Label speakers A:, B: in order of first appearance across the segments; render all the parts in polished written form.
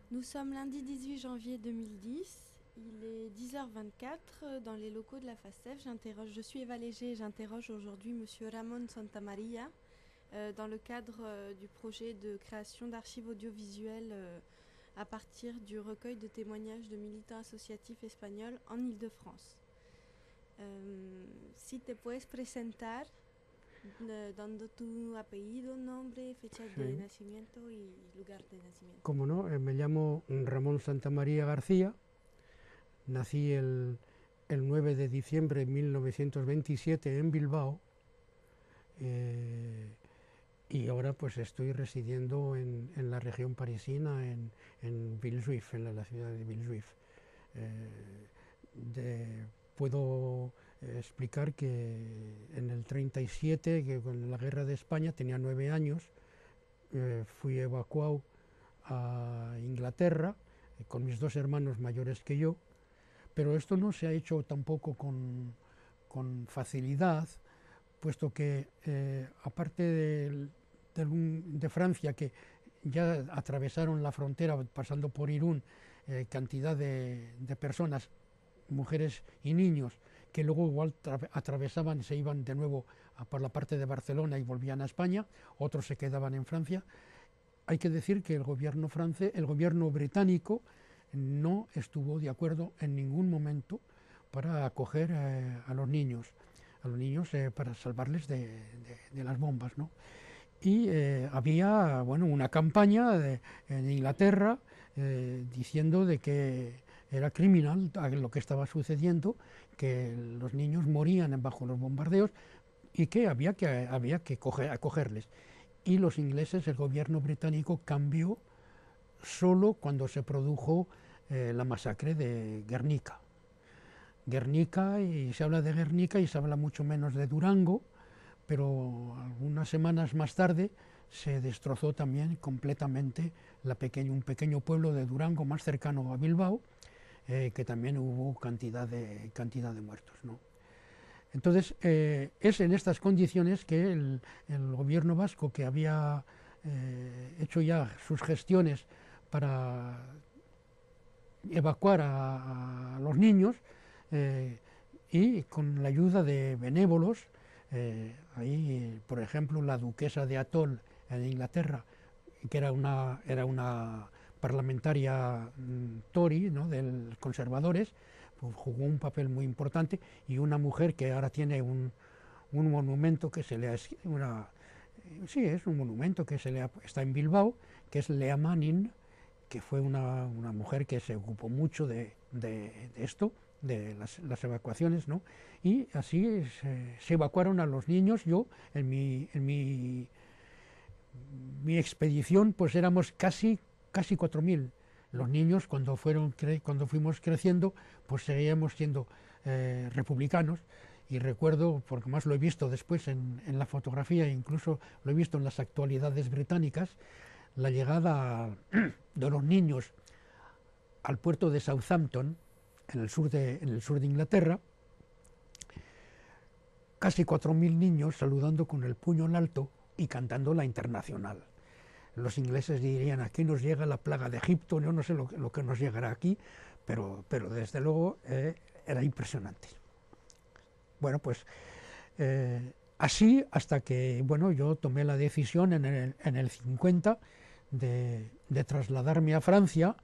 A: Nous sommes lundi 18 janvier 2010. Il est 10h24 dans les locaux de la FACEF. Je suis Eva Léger et j'interroge aujourd'hui Monsieur Ramón Santamaría dans le cadre du projet de création d'archives audiovisuelles à partir du recueil de témoignages de militants associatifs espagnols en Île-de-France. Si te puedes presentar dando tu apellido, nombre, fecha de
B: Sí,
A: nacimiento y lugar de nacimiento.
B: cómo no, me llamo Ramón Santamaría García, nací el 9 de diciembre de 1927 en Bilbao eh, y ahora pues estoy residiendo en la región parisina, en Villejuif, en la ciudad de Villejuif. Eh, puedo explicar que en el 37, que con la guerra de España, tenía 9 años, fui evacuado a Inglaterra con mis dos hermanos mayores que yo, pero esto no se ha hecho tampoco con facilidad, puesto que aparte de Francia, que ya atravesaron la frontera pasando por Irún, cantidad de personas, mujeres y niños, que luego igual atravesaban, se iban de nuevo por la parte de Barcelona y volvían a España, otros se quedaban en Francia. Hay que decir que el gobierno británico no estuvo de acuerdo en ningún momento para acoger a los niños para salvarles de las bombas, ¿no? Y había, bueno, una campaña en Inglaterra diciendo de que era criminal lo que estaba sucediendo, que los niños morían bajo los bombardeos y que había que acogerles. Y los ingleses, el gobierno británico cambió solo cuando se produjo la masacre de Guernica. Guernica, y se habla de Guernica y se habla mucho menos de Durango, pero algunas semanas más tarde se destrozó también completamente un pequeño pueblo de Durango más cercano a Bilbao, que también hubo cantidad de muertos, ¿no? Entonces, es en estas condiciones que el gobierno vasco, que había hecho ya sus gestiones para evacuar a los niños, y con la ayuda de benévolos, ahí, por ejemplo, la duquesa de Atholl en Inglaterra, que era una parlamentaria Tory, ¿no?, de los conservadores, pues jugó un papel muy importante, y una mujer que ahora tiene un monumento que se le sí, es un monumento que está en Bilbao, que es Lea Manning, que fue una mujer que se ocupó mucho de esto, de las evacuaciones, ¿no? Y así se evacuaron a los niños. Yo, en mi expedición, pues éramos casi 4.000. Los niños, cuando fuimos creciendo, pues seguíamos siendo republicanos. Y recuerdo, porque más lo he visto después en la fotografía, e incluso lo he visto en las actualidades británicas, la llegada de los niños al puerto de Southampton, en el sur de Inglaterra, casi 4.000 niños saludando con el puño en alto y cantando la Internacional. Los ingleses dirían: aquí nos llega la plaga de Egipto. Yo no sé lo que nos llegará aquí, pero desde luego era impresionante. Bueno, pues así hasta que, bueno, yo tomé la decisión en el 50 de trasladarme a Francia,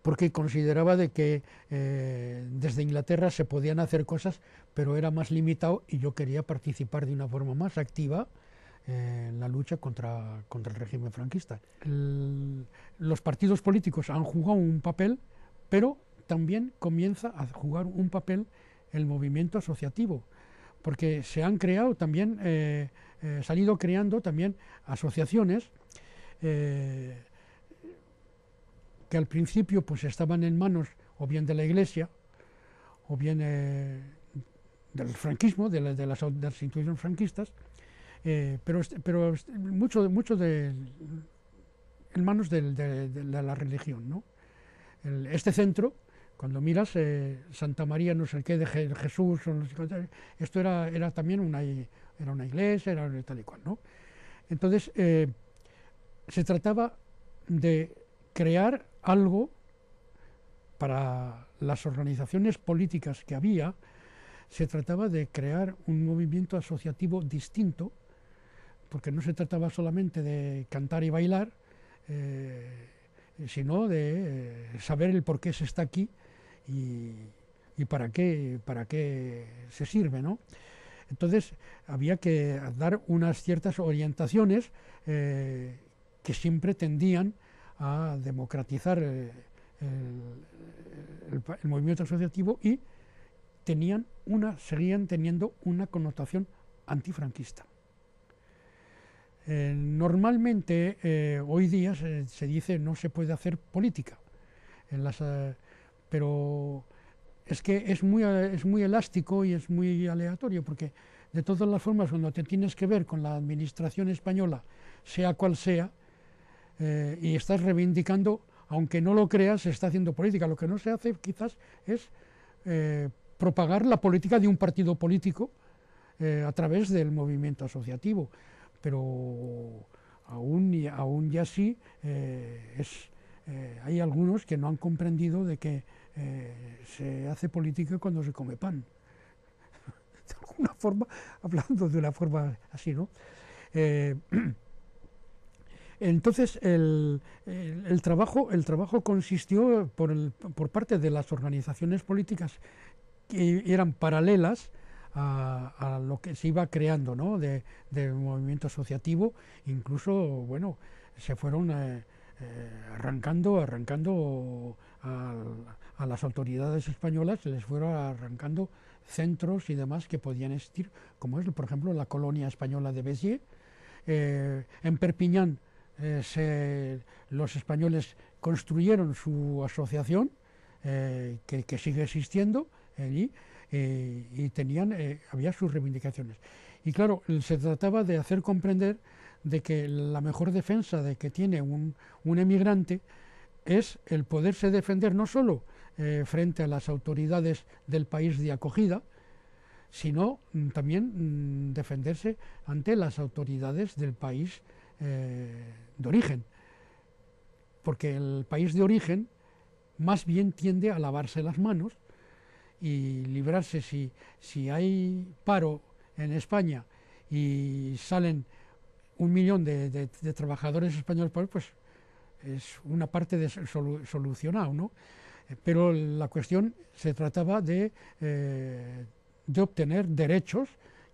B: porque consideraba de que desde Inglaterra se podían hacer cosas, pero era más limitado, y yo quería participar de una forma más activa en la lucha contra el régimen franquista. Los partidos políticos han jugado un papel, pero también comienza a jugar un papel el movimiento asociativo, porque se han creado también, se han ido creando también asociaciones que al principio pues estaban en manos o bien de la Iglesia o bien del franquismo, de las instituciones franquistas, pero mucho en manos de la religión, ¿no? Este centro, cuando miras Santa María, no sé qué, de Jesús, esto era también era una iglesia, era tal y cual, ¿no? Entonces, se trataba de crear algo para las organizaciones políticas que había. Se trataba de crear un movimiento asociativo distinto, porque no se trataba solamente de cantar y bailar, sino de saber el por qué se está aquí y para qué se sirve, ¿no? Entonces había que dar unas ciertas orientaciones que siempre tendían a democratizar el movimiento asociativo y seguían teniendo una connotación antifranquista. Normalmente hoy día se dice no se puede hacer política, pero es que es muy elástico y es muy aleatorio, porque de todas las formas cuando te tienes que ver con la administración española, sea cual sea, y estás reivindicando, aunque no lo creas, se está haciendo política. Lo que no se hace quizás es propagar la política de un partido político a través del movimiento asociativo, pero aún y así hay algunos que no han comprendido de que se hace política cuando se come pan. De alguna forma, hablando de una forma así, ¿no? Entonces el trabajo consistió por parte de las organizaciones políticas que eran paralelas a lo que se iba creando, ¿no? de movimiento asociativo. Incluso, bueno, se fueron arrancando a las autoridades españolas, se les fueron arrancando centros y demás que podían existir, como es, por ejemplo, la colonia española de Béziers. En Perpiñán los españoles construyeron su asociación, que sigue existiendo allí, y había sus reivindicaciones. Y claro, se trataba de hacer comprender de que la mejor defensa de que tiene un emigrante es el poderse defender no solo frente a las autoridades del país de acogida, sino también defenderse ante las autoridades del país de origen, porque el país de origen más bien tiende a lavarse las manos y librarse. Si hay paro en España y salen 1 millón de trabajadores españoles, pues es una parte solucionado, ¿no? Pero la cuestión se trataba de obtener derechos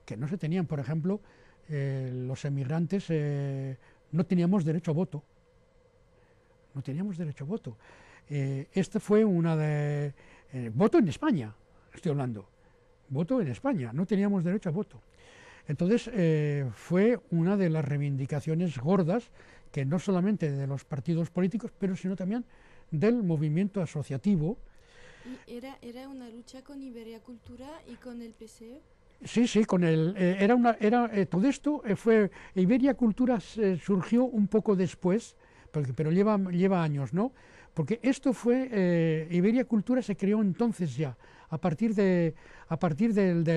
B: que no se tenían. Por ejemplo, los emigrantes no teníamos derecho a voto. No teníamos derecho a voto. Este fue voto en España, estoy hablando. Voto en España, no teníamos derecho a voto. Entonces fue una de las reivindicaciones gordas, que no solamente de los partidos políticos, pero sino también del movimiento asociativo.
A: ¿Y era una lucha con Iberia Cultura y con el PSE?
B: Sí, todo esto fue. Iberia Cultura surgió un poco después, pero lleva años, ¿no? Porque esto fue, Iberia Cultura se creó entonces ya, a partir de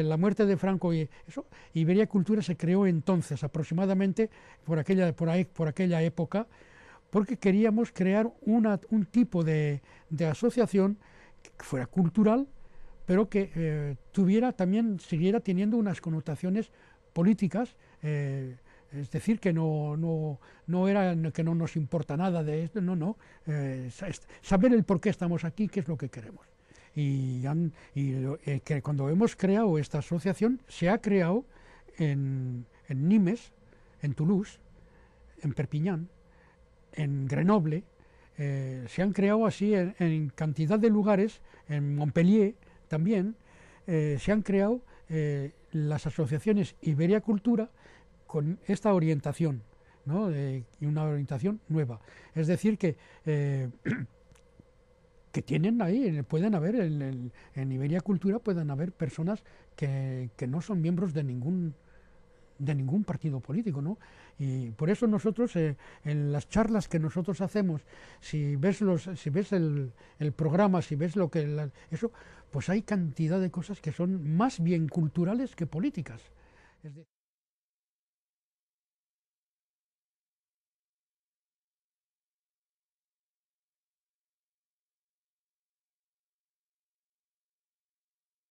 B: la muerte de Franco y eso. Iberia Cultura se creó entonces, aproximadamente por aquella época, porque queríamos crear un tipo de asociación que fuera cultural, pero que siguiera teniendo unas connotaciones políticas, es decir, que no nos importa nada de esto, saber el por qué estamos aquí, qué es lo que queremos. Que cuando hemos creado esta asociación, se ha creado en Nimes, en Toulouse, en Perpiñán, en Grenoble, se han creado así en cantidad de lugares, en Montpellier también, se han creado las asociaciones Iberia Cultura con esta orientación, ¿no? Y una orientación nueva. Es decir, que tienen ahí, pueden haber en Iberia Cultura pueden haber personas que no son miembros de ningún partido político, ¿no? Y por eso nosotros, en las charlas que nosotros hacemos, si ves el programa, si ves eso, pues hay cantidad de cosas que son más bien culturales que políticas.